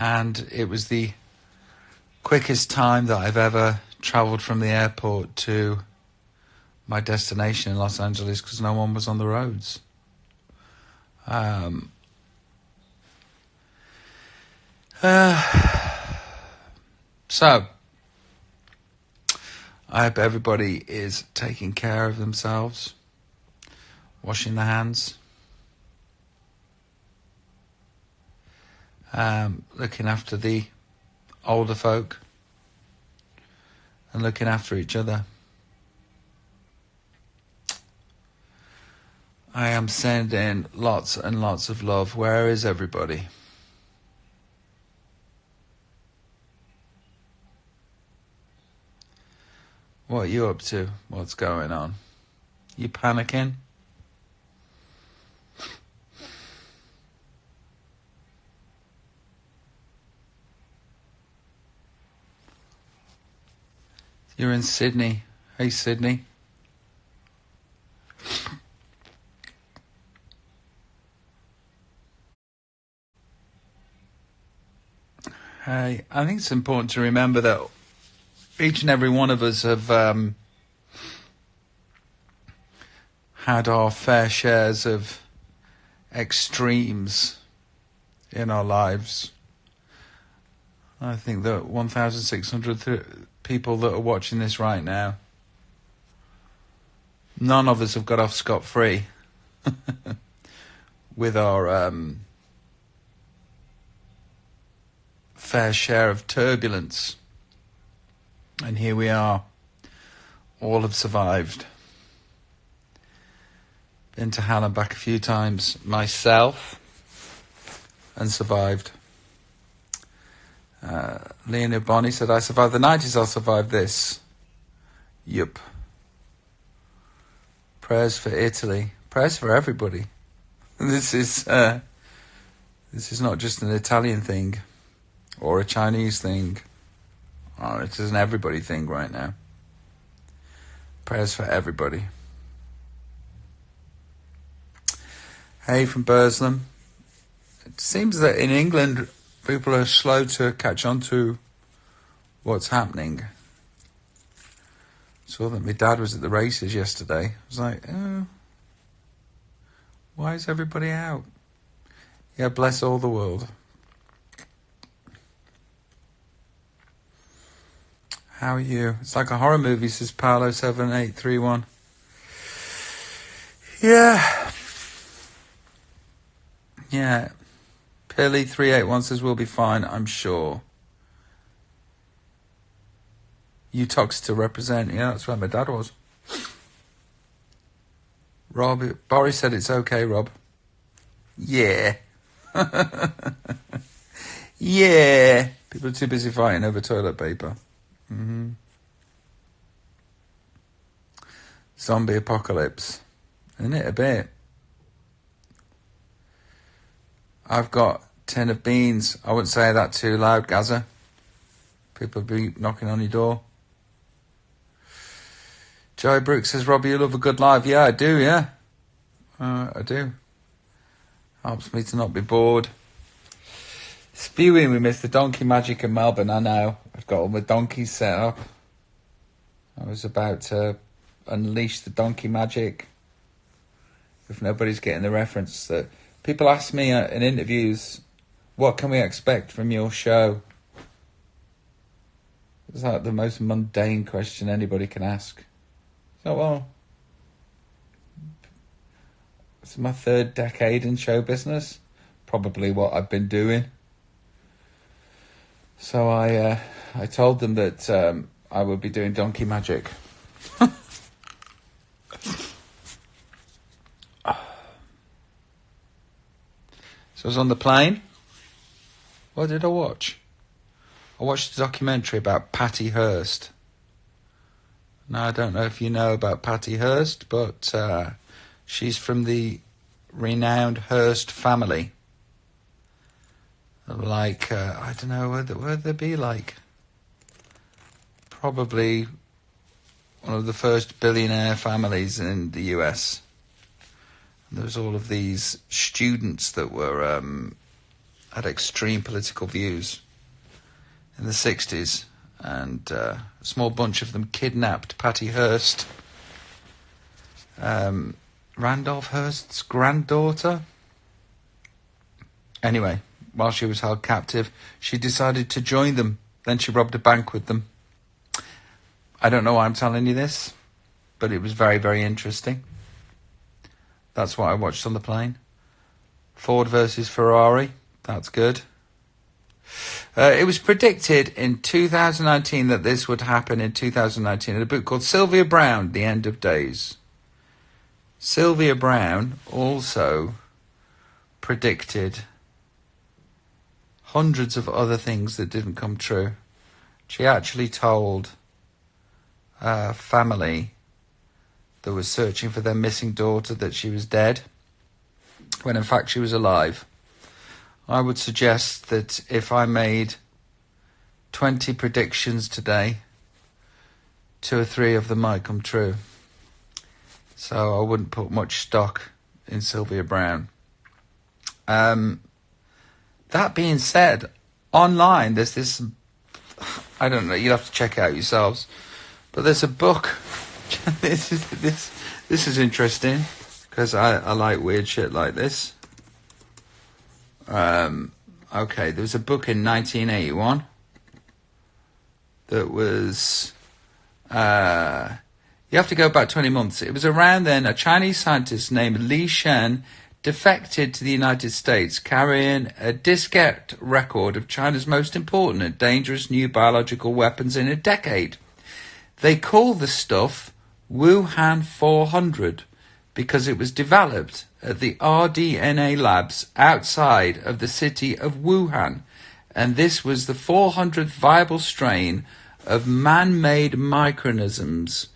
and it was the quickest time that I've ever travelled from the airport to my destination in Los Angeles because no one was on the roads. So, I hope everybody is taking care of themselves, washing their hands, looking after the older folk, and looking after each other. I am sending lots and lots of love. Where is everybody? What are you up to? What's going on? You panicking? You're in Sydney. Hey, Sydney. Hey, I think it's important to remember that each and every one of us have had our fair shares of extremes in our lives. I think that 1,600 people that are watching this right now, none of us have got off scot-free with our fair share of turbulence. And here we are. All have survived. Been to hell and back a few times myself and survived. Leonard Bonney said, I survived the 90s, I'll survive this. Yup. Prayers for Italy. Prayers for everybody. This is not just an Italian thing or a Chinese thing. Oh, it is an everybody thing right now. Prayers for everybody. Hey, from Burslem. It seems that in England, people are slow to catch on to what's happening. Saw that my dad was at the races yesterday. I was like, oh, why is everybody out? Yeah, bless all the world. How are you? It's like a horror movie, says Paolo7831. Yeah. Yeah. Pilly381 says we'll be fine, I'm sure. You talks to represent. Yeah, that's where my dad was. Boris said it's okay, Rob. Yeah. Yeah. People are too busy fighting over toilet paper. Zombie apocalypse. Isn't it a bit? I've got 10 of beans. I wouldn't say that too loud, Gaza. People be knocking on your door. Joey Brooks says, Robbie, you love a good live. Yeah, I do, yeah. I do. Helps me to not be bored. Spewing, we missed the donkey magic in Melbourne, I know. I've got all my donkeys set up. I was about to unleash the donkey magic. If nobody's getting the reference, that people ask me in interviews, what can we expect from your show? It's like the most mundane question anybody can ask. So, well, it's my 3rd decade in show business. Probably what I've been doing. So I told them that I would be doing donkey magic. So I was on the plane. What did I watch? I watched a documentary about Patty Hearst. Now, I don't know if you know about Patty Hearst, but she's from the renowned Hearst family. Like, I don't know, would they be like? Probably one of the first billionaire families in the US. And there was all of these students that were had extreme political views in the 60s, and a small bunch of them kidnapped Patty Hearst, Randolph Hearst's granddaughter. Anyway, while she was held captive, she decided to join them. Then she robbed a bank with them. I don't know why I'm telling you this, but it was very, very interesting. That's what I watched on the plane. Ford versus Ferrari. That's good. It was predicted in 2019 that this would happen in 2019 in a book called Sylvia Browne, The End of Days. Sylvia Browne also predicted hundreds of other things that didn't come true. She actually told a family that was searching for their missing daughter that she was dead, when in fact she was alive. I would suggest that if I made 20 predictions today, 2 or 3 of them might come true. So I wouldn't put much stock in Sylvia Browne. That being said, online there's this, I don't know, you'll have to check it out yourselves, but there's a book. This is interesting, because I like weird shit like this. Okay, there was a book in 1981 that was, you have to go back 20 months. It was around then a Chinese scientist named Li Shen defected to the United States, carrying a diskette record of China's most important and dangerous new biological weapons in a decade. They call the stuff Wuhan 400 because it was developed at the rDNA labs outside of the city of Wuhan, and this was the 400th viable strain of man-made microorganisms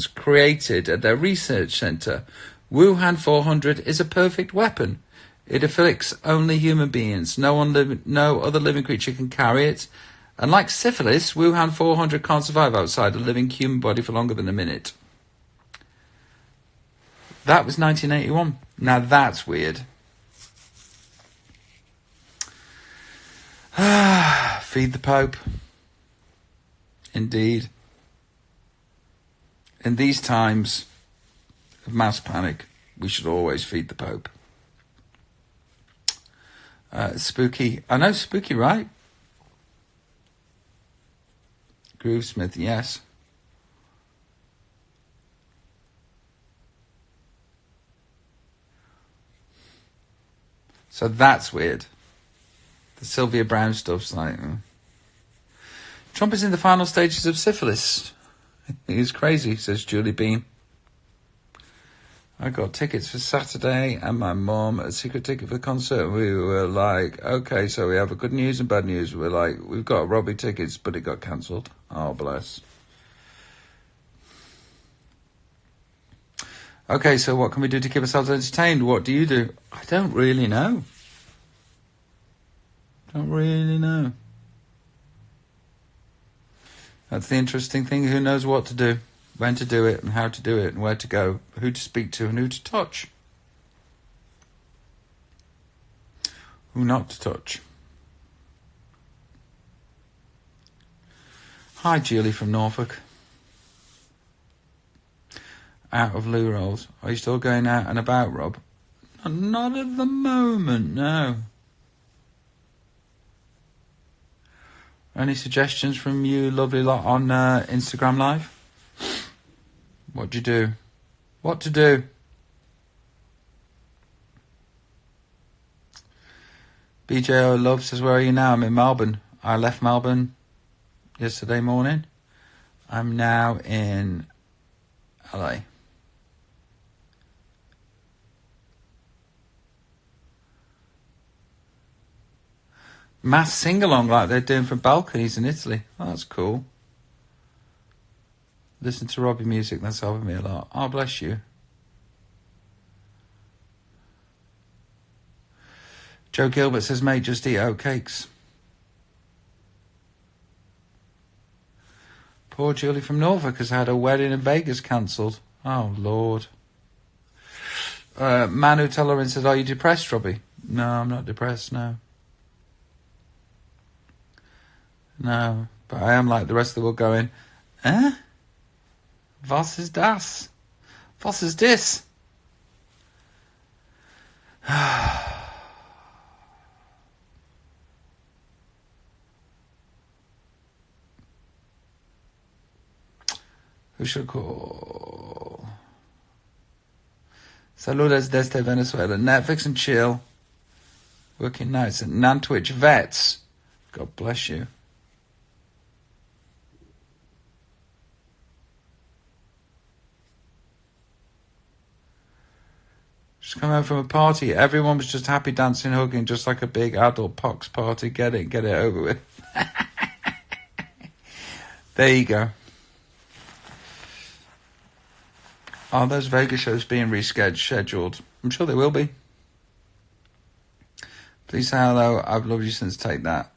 created at their research center. Wuhan 400 is a perfect weapon. It afflicts only human beings. No other living creature can carry it. And like syphilis, Wuhan 400 can't survive outside a living human body for longer than a minute. That was 1981. Now that's weird. Feed the Pope. Indeed. In these times of mass panic, we should always feed the Pope. Spooky. I know, spooky, right? Groovesmith, yes. So that's weird. The Sylvia Browne stuff's like... Trump is in the final stages of syphilis. He's crazy, says Julie Beam. I got tickets for Saturday and my mum a secret ticket for the concert. We were like, okay, so we have a good news and bad news. We're like, we've got Robbie tickets, but it got cancelled. Oh, bless. Okay, so what can we do to keep ourselves entertained? What do you do? I don't really know. That's the interesting thing. Who knows what to do, when to do it, and how to do it, and where to go, who to speak to, and who to touch. Who not to touch. Hi, Julie from Norfolk. Out of loo rolls. Are you still going out and about, Rob? Not at the moment, no. Any suggestions from you lovely lot on Instagram Live? What do you do? What to do? BJO Love says, where are you now? I'm in Melbourne. I left Melbourne yesterday morning. I'm now in LA. Mass sing-along like they're doing from balconies in Italy. Oh, that's cool. Listen to Robbie music, that's helping me a lot. Oh, bless you. Joe Gilbert says, mate, just eat oatcakes. Poor Julie from Norfolk has had a wedding in Vegas cancelled. Oh, Lord. Manu Tolerance says, are you depressed, Robbie? No, I'm not depressed, no. No, but I am like the rest of the world going, eh? Was ist das? Was ist this? Who should I call? Saludos desde Venezuela. Netflix and chill. Working nights at Nantwich Vets. God bless you. Just come home from a party. Everyone was just happy, dancing, hugging, just like a big adult pox party. Get it over with. There you go. Are those Vegas shows being rescheduled? I'm sure they will be. Please say hello. I've loved you since Take That.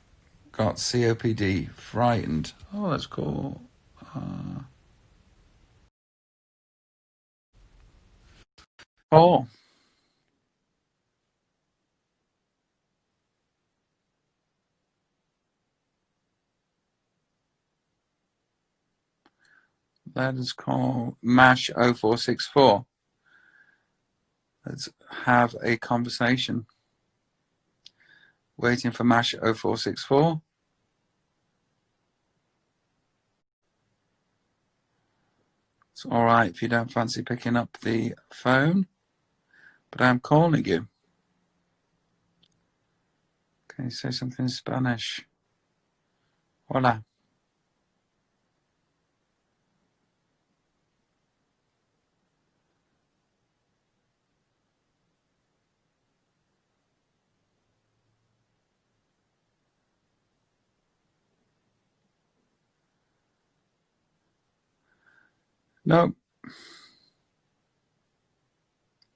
Got COPD. Frightened. Oh, that's cool. Oh. Let us call MASH 0464. Let's have a conversation. Waiting for MASH 0464. It's all right if you don't fancy picking up the phone, but I'm calling you. Can you say something in Spanish? Hola. No.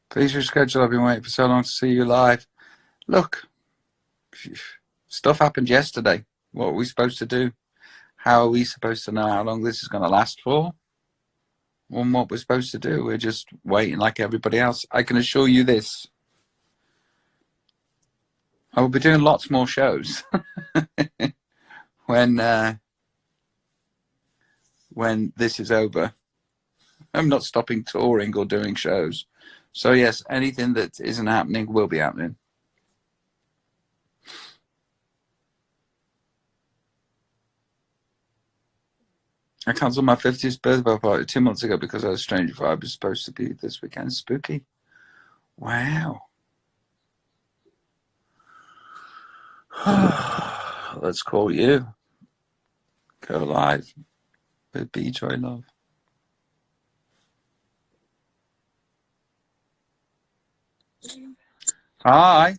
Please reschedule. I've been waiting for so long to see you live. Look, stuff happened yesterday. What are we supposed to do? How are we supposed to know how long this is going to last for? And what we're supposed to do? We're just waiting like everybody else. I can assure you this. I will be doing lots more shows when this is over. I'm not stopping touring or doing shows. So yes, anything that isn't happening will be happening. I cancelled my 50th birthday party 2 months ago because I was Stranger Vibe was supposed to be this weekend. Spooky. Wow. Let's call you. Go live with B Joy Love. Hi.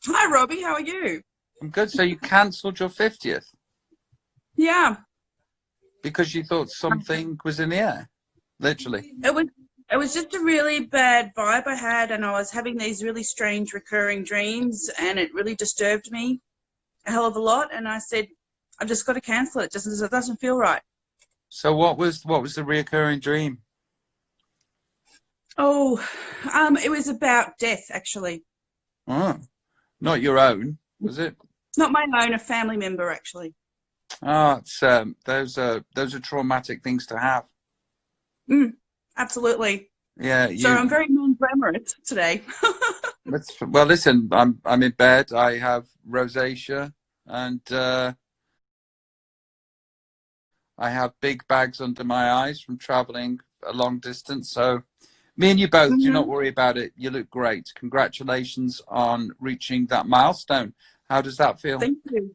Hi, Robbie. How are you? I'm good. So you cancelled your 50th? Yeah. Because you thought something was in the air? Literally. It was just a really bad vibe I had, and I was having these really strange recurring dreams, and it really disturbed me a hell of a lot. And I said, I've just got to cancel it, just because it doesn't feel right. So what was the reoccurring dream? Oh, it was about death, actually. Oh, not your own, was it? Not my own, a family member, actually. Oh, it's those are traumatic things to have. Absolutely. Yeah. So I'm very non-glamorous today. Well, listen, I'm in bed. I have rosacea, and I have big bags under my eyes from traveling a long distance. So me and you both, do not worry about it. You look great. Congratulations on reaching that milestone. How does that feel? Thank you.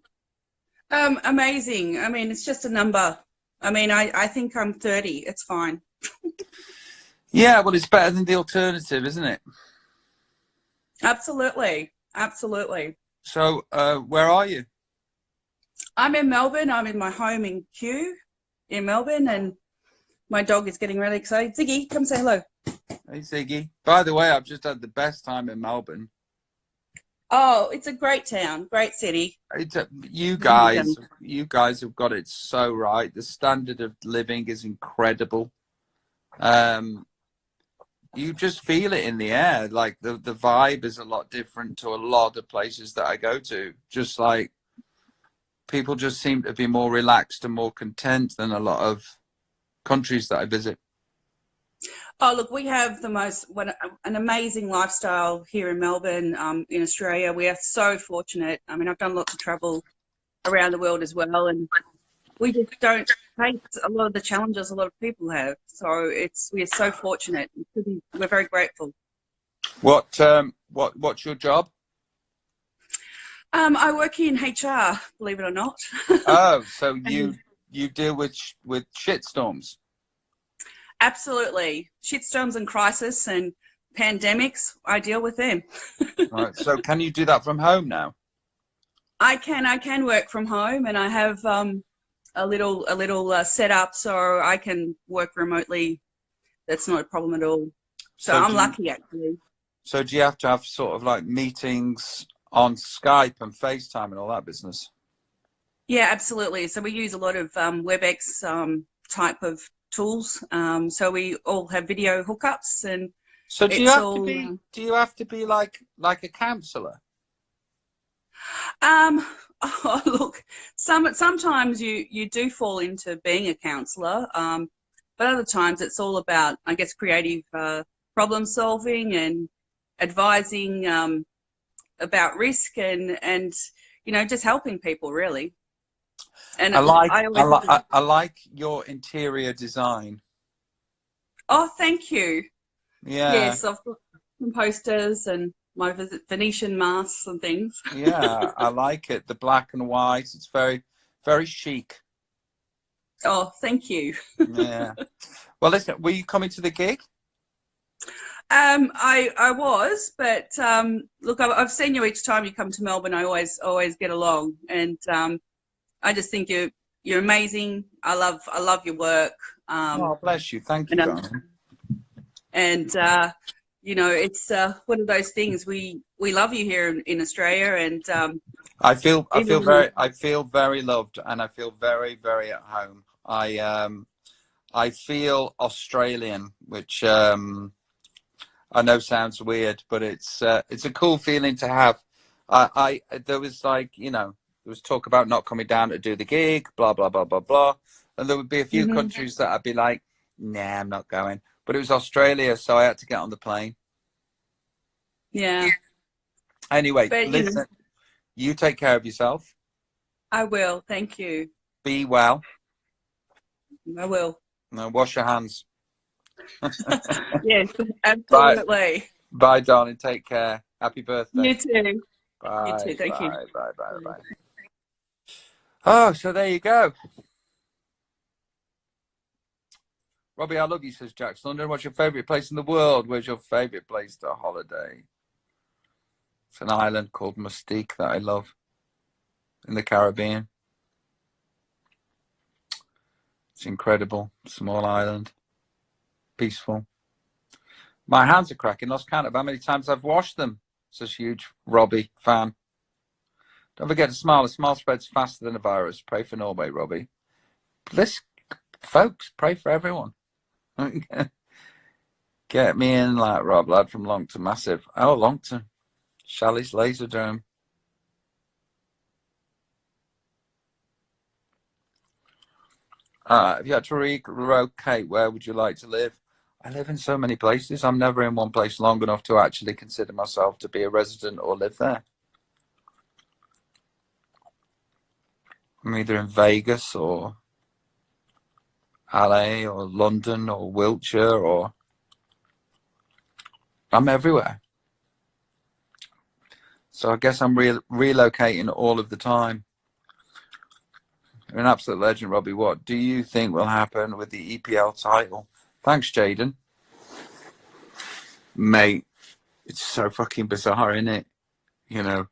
Amazing. I mean, it's just a number. I mean, I think I'm 30. It's fine. Yeah, well, it's better than the alternative, isn't it? Absolutely. Absolutely. So where are you? I'm in Melbourne. I'm in my home in Kew in Melbourne, and my dog is getting really excited. Ziggy, come say hello. Hey, Ziggy. By the way, I've just had the best time in Melbourne. Oh, it's a great town, great city. You guys have got it so right. The standard of living is incredible. You just feel it in the air. Like the vibe is a lot different to a lot of places that I go to. Just like people just seem to be more relaxed and more content than a lot of countries that I visit. Oh, look, we have an amazing lifestyle here in Melbourne, in Australia. We are so fortunate. I mean, I've done lots of travel around the world as well, and we just don't face a lot of the challenges a lot of people have. So we're so fortunate. We're very grateful. What's your job? I work in HR, believe it or not. Oh, so you deal with shitstorms. Absolutely. Shitstorms and crisis and pandemics, I deal with them. Right. So can you do that from home now? I can work from home, and I have a little setup so I can work remotely. That's not a problem at all. So I'm lucky, actually. So do you have to have sort of like meetings on Skype and FaceTime and all that business? Yeah, absolutely. So we use a lot of WebEx type of tools. So we all have video hookups, and so do you have to be like a counsellor? Oh, look, sometimes you do fall into being a counsellor, but other times it's all about, I guess, creative problem solving and advising about risk and just helping people, really. And I like your interior design. Oh, thank you. Yeah. Yes, I've got some posters and my Venetian masks and things. Yeah, I like it. The black and white. It's very, very chic. Oh, thank you. Yeah. Well, listen, were you coming to the gig? I was, but look, I've seen you each time you come to Melbourne. I always get along, and I just think you're amazing. I love your work. Oh, bless you. Thank you, darling. And it's one of those things. We love you here in Australia, and I feel very loved, and I feel very, very at home. I feel Australian, which I know sounds weird, but it's a cool feeling to have. There was there was talk about not coming down to do the gig, blah blah blah blah blah, and there would be a few countries that I'd be like, nah, I'm not going. But it was Australia, so I had to get on the plane. Yeah. Anyway, listen, you take care of yourself. I will. Thank you. Be well. I will. Now wash your hands. Yes, absolutely. Bye, darling. Take care. Happy birthday. You too. Bye. You too. Thank you. Bye. Oh, so there you go. Robbie, I love you, says Jack's London. What's your favourite place in the world? Where's your favourite place to holiday? It's an island called Mustique that I love in the Caribbean. It's incredible. Small island. Peaceful. My hands are cracking. Lost count of how many times I've washed them. Such a huge Robbie fan. Don't forget to smile. A smile spreads faster than a virus. Pray for Norway, Robbie. Let's, folks, pray for everyone. Get me in like Rob, lad from Longton. Massive. Oh, Longton. Shalley's Laserdome. If you had to relocate, where would you like to live? I live in so many places. I'm never in one place long enough to actually consider myself to be a resident or live there. I'm either in Vegas or LA or London or Wiltshire, or I'm everywhere. So I guess I'm relocating all of the time. You're an absolute legend, Robbie. What do you think will happen with the EPL title? Thanks, Jaden. Mate, it's so fucking bizarre, isn't it? You know,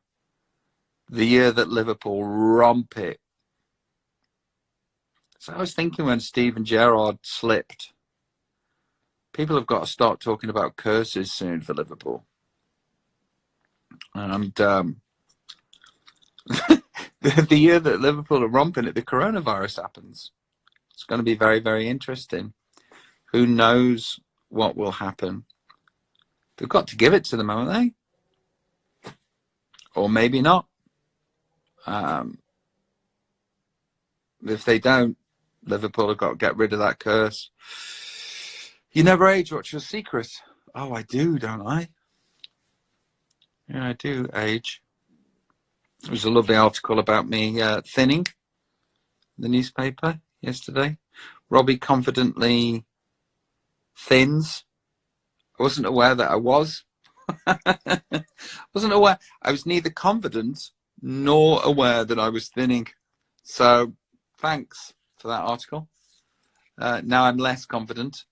the year that Liverpool romp it. So I was thinking when Steven Gerrard slipped, people have got to start talking about curses soon for Liverpool. And the year that Liverpool are romping it, the coronavirus happens. It's going to be very, very interesting. Who knows what will happen? They've got to give it to them, haven't they? Or maybe not. If they don't, Liverpool have got to get rid of that curse. You never age. What's your secret? Oh, I do, don't I? Yeah, I do age. There was a lovely article about me thinning in the newspaper yesterday. Robbie confidently thins. I wasn't aware that I was. Wasn't aware. I was neither confident nor aware that I was thinning. So thanks for that article. Now I'm less confident.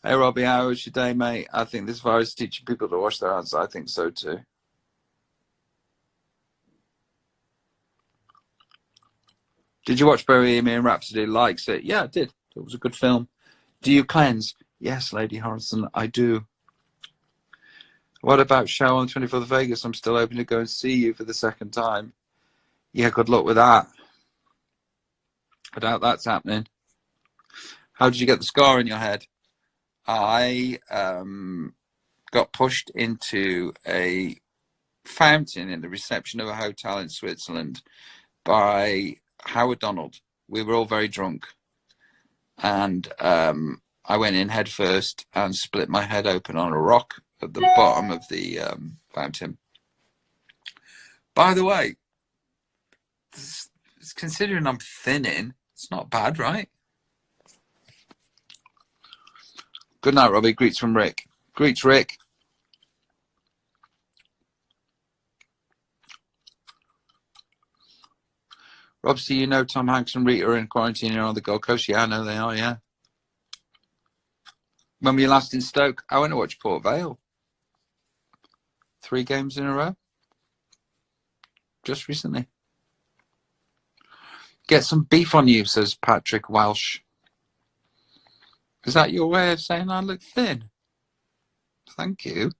Hey Robbie, how was your day, mate? I think this virus is teaching people to wash their hands. I think so too. Did you watch Bohemian Rhapsody? Likes it? Yeah, I did. It was a good film. Do you cleanse? Yes, Lady Horace, I do. What about show on 24th of Vegas? I'm still hoping to go and see you for the second time. Yeah, good luck with that. I doubt that's happening. How did you get the scar in your head? I got pushed into a fountain in the reception of a hotel in Switzerland by Howard Donald. We were all very drunk. And I went in head first and split my head open on a rock at the bottom of the fountain. By the way, considering I'm thinning, it's not bad, right? Good night, Robbie. Greets from Rick. Greets, Rick. Rob, so you know Tom Hanks and Rita are in quarantine here on the Gold Coast? Yeah, I know they are, yeah. When were you last in Stoke? I went to watch Port Vale. 3 games in a row. Just recently. Get some beef on you, says Patrick Welsh. Is that your way of saying I look thin? Thank you.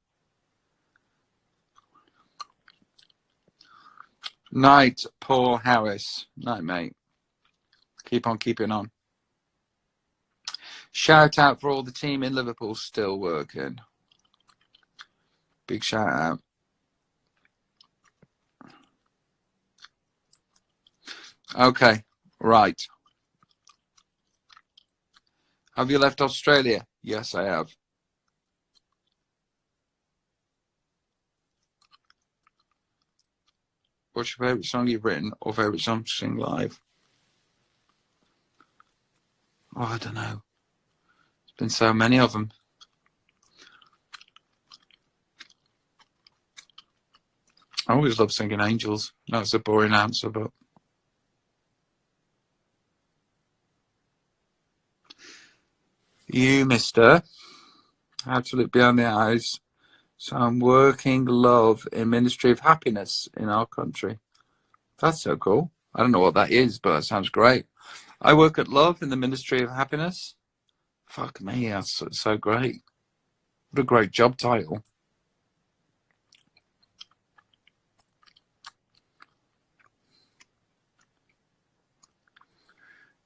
Night, Paul Harris. Night, mate. Keep on keeping on. Shout out for all the team in Liverpool still working. Big shout out. Okay, right. Have you left Australia? Yes, I have. What's your favourite song you've written or favourite song to sing live? Oh, I don't know. There's been so many of them. I always love singing Angels. That's a boring answer, but... You, mister, have to look beyond the eyes. So I'm working love in Ministry of Happiness in our country. That's so cool. I don't know what that is, but that sounds great. I work at love in the Ministry of Happiness. Fuck me, that's so great. What a great job title.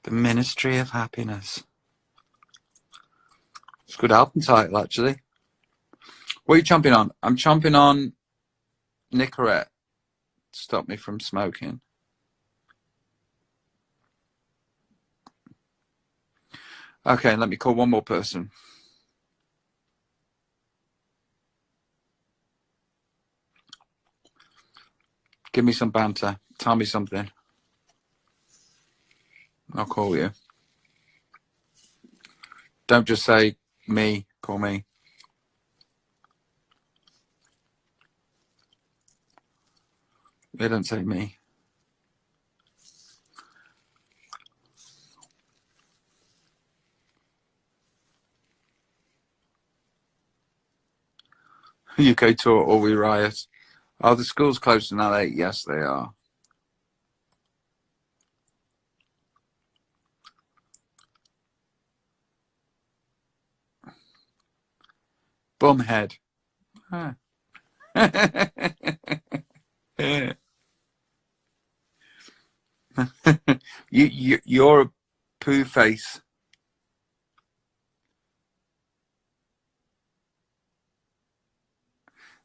The Ministry of Happiness. It's a good album title, actually. What are you chomping on? I'm chomping on Nicorette to stop me from smoking. Okay, let me call one more person. Give me some banter. Tell me something. I'll call you. Don't just say me. Call me. They don't say me. UK tour or we riot. Are the schools closed in LA? Yes, they are. Bumhead. Ah. You're a poo face.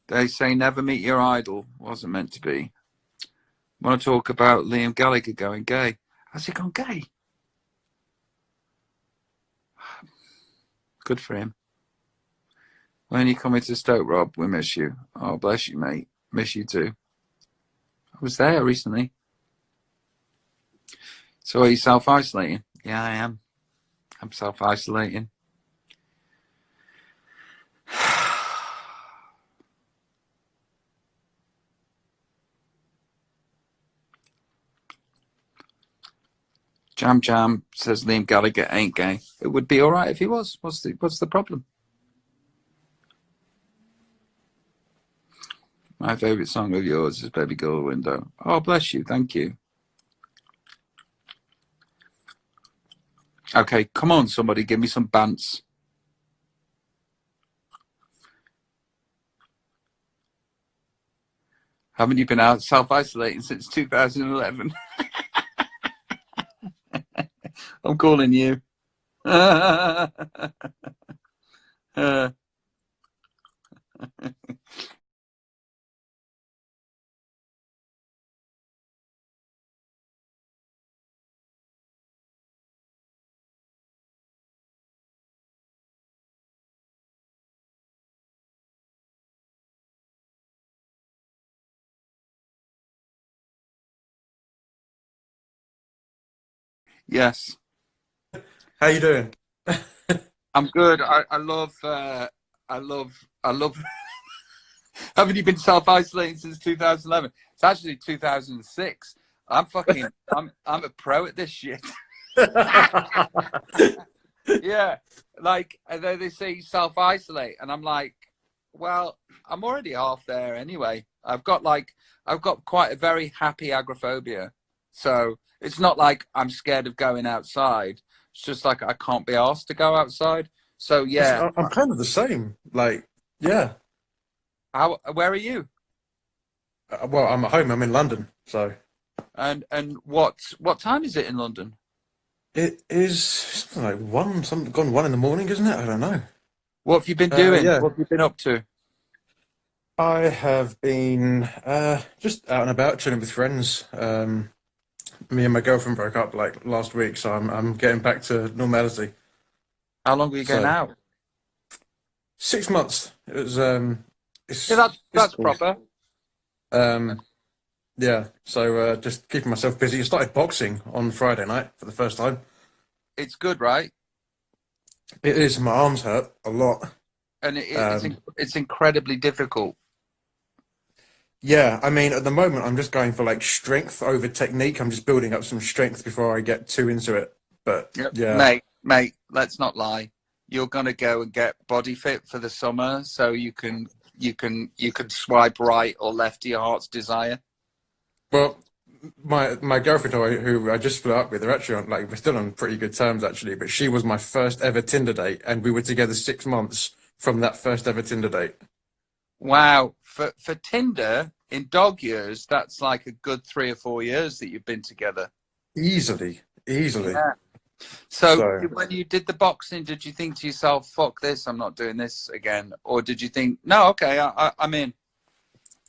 They say never meet your idol. Wasn't meant to be. Want to talk about Liam Gallagher going gay? Has he gone gay? Good for him. When you coming to Stoke, Rob? We miss you. Oh, bless you, mate. Miss you too. I was there recently. So are you self-isolating? Yeah, I am. I'm self-isolating. Jam Jam says Liam Gallagher ain't gay. It would be all right if he was. What's the problem? My favourite song of yours is Baby Girl Window. Oh, bless you. Thank you. Okay, come on, somebody. Give me some bants. Haven't you been out self-isolating since 2011? I'm calling you. Yes. How you doing? I'm good. I love. Haven't you been self-isolating since 2011? It's actually 2006. I'm a pro at this shit. Yeah, like they say self-isolate, and I'm like, well, I'm already half there anyway. I've got quite a very happy agoraphobia, so it's not like I'm scared of going outside. It's just like I can't be asked to go outside. So yeah, I'm kind of the same. Like, yeah. Where are you? Well, I'm at home. I'm in London, so. And what time is it in London? It is something like gone 1 in the morning, isn't it? I don't know. What have you been doing? Yeah. What have you been up to? I have been just out and about, chilling with friends. Me and my girlfriend broke up like last week, so I'm getting back to normality. How long were you going So, out? 6 months. It was Yeah, that's proper. Yeah. So just keeping myself busy. I started boxing on Friday night for the first time. It's good, right? It is. My arms hurt a lot. And it's incredibly difficult. Yeah, I mean, at the moment, I'm just going for like strength over technique. I'm just building up some strength before I get too into it. But Yep. yeah, Mate, let's not lie. You're gonna go and get body fit for the summer, so you can swipe right or left to your heart's desire. well, my girlfriend who I just split up with, we're still on pretty good terms actually. But she was my first ever Tinder date, and we were together 6 months from that first ever Tinder date. Wow, for Tinder in dog years, that's like a good 3 or 4 years that you've been together. Easily. Yeah. So when you did the boxing, did you think to yourself, "Fuck this, I'm not doing this again," or did you think, "No, okay, I'm in"?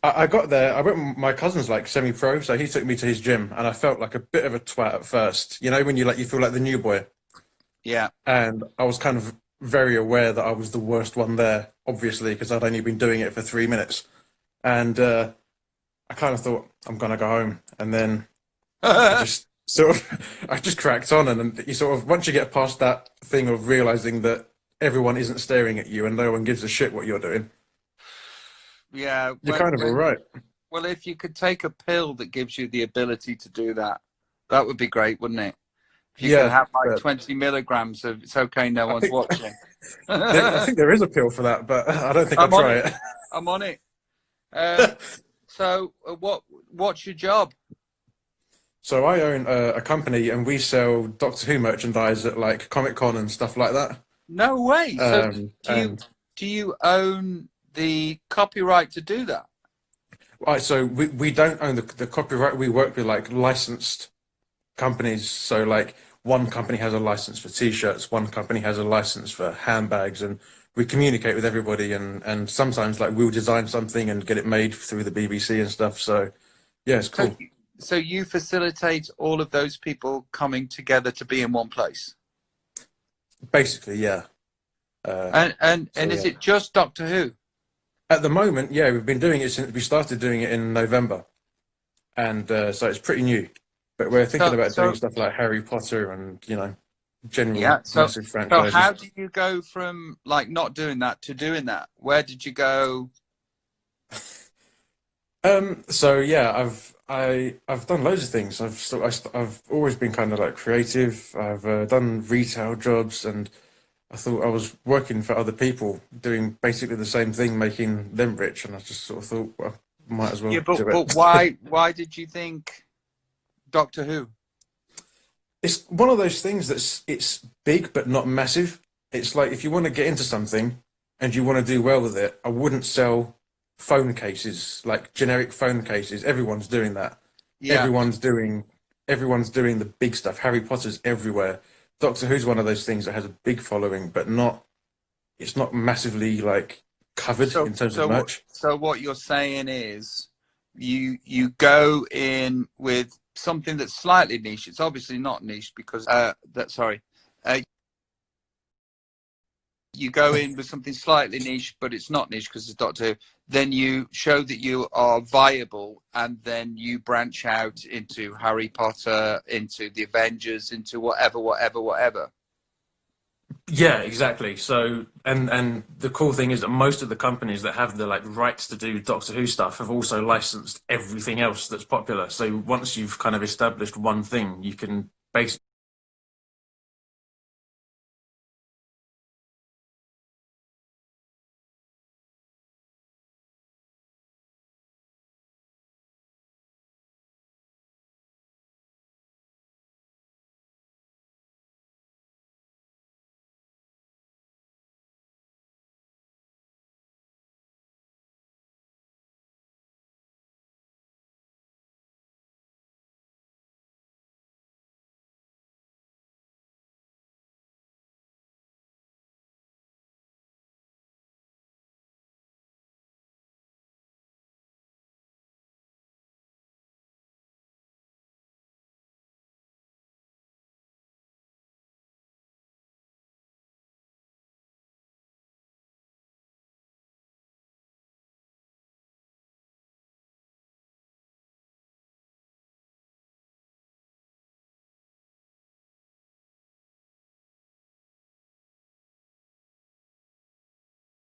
I got there. I went. My cousin's like semi-pro, so he took me to his gym, and I felt like a bit of a twat at first. You know, when you feel like the new boy. Yeah. And I was kind of very aware that I was the worst one there, obviously, because I'd only been doing it for 3 minutes. And I kind of thought, I'm gonna go home, and then I just cracked on, and then you sort of, once you get past that thing of realizing that everyone isn't staring at you and no one gives a shit what you're doing. Yeah, You're kind of all right. Well, if you could take a pill that gives you the ability to do that, that would be great, wouldn't it? If you could have like 20 milligrams of "it's okay, no one's watching." I think there is a pill for that, but I don't think I'll try it. I'm on it. So, what's your job? So I own a company, and we sell Doctor Who merchandise at like Comic-Con and stuff like that. No way. So do you own the copyright to do that? Right, so we don't own the copyright. We work with like licensed companies. So like one company has a license for T-shirts, one company has a license for handbags, and we communicate with everybody, and sometimes like we'll design something and get it made through the BBC and stuff. So yeah, it's cool. So you facilitate all of those people coming together to be in one place? Basically, yeah. And is it just Doctor Who? At the moment, yeah, we've been doing it since we started doing it in November, and so it's pretty new. But we're thinking about doing stuff like Harry Potter and, you know, general massive franchises. So how do you go from like not doing that to doing that? Where did you go? So yeah, I've done loads of things. I've always been kind of like creative. I've done retail jobs, and I thought I was working for other people doing basically the same thing, making them rich, and I just sort of thought, well, I might as well do it. But why did you think Doctor Who? It's one of those things it's big but not massive. It's like if you want to get into something and you want to do well with it, I wouldn't sell phone cases, like generic phone cases. Everyone's doing that. Yeah. Everyone's doing the big stuff. Harry Potter's everywhere. Doctor Who's one of those things that has a big following, but it's not massively like covered in terms of merch. So what you're saying is you go in with something that's slightly niche. It's obviously not niche because you go in with something slightly niche, but it's not niche because it's Doctor Who. Then you show that you are viable, and then you branch out into Harry Potter, into the Avengers, into whatever. Yeah, exactly. So, and the cool thing is that most of the companies that have the like rights to do Doctor Who stuff have also licensed everything else that's popular. So once you've kind of established one thing, you can basically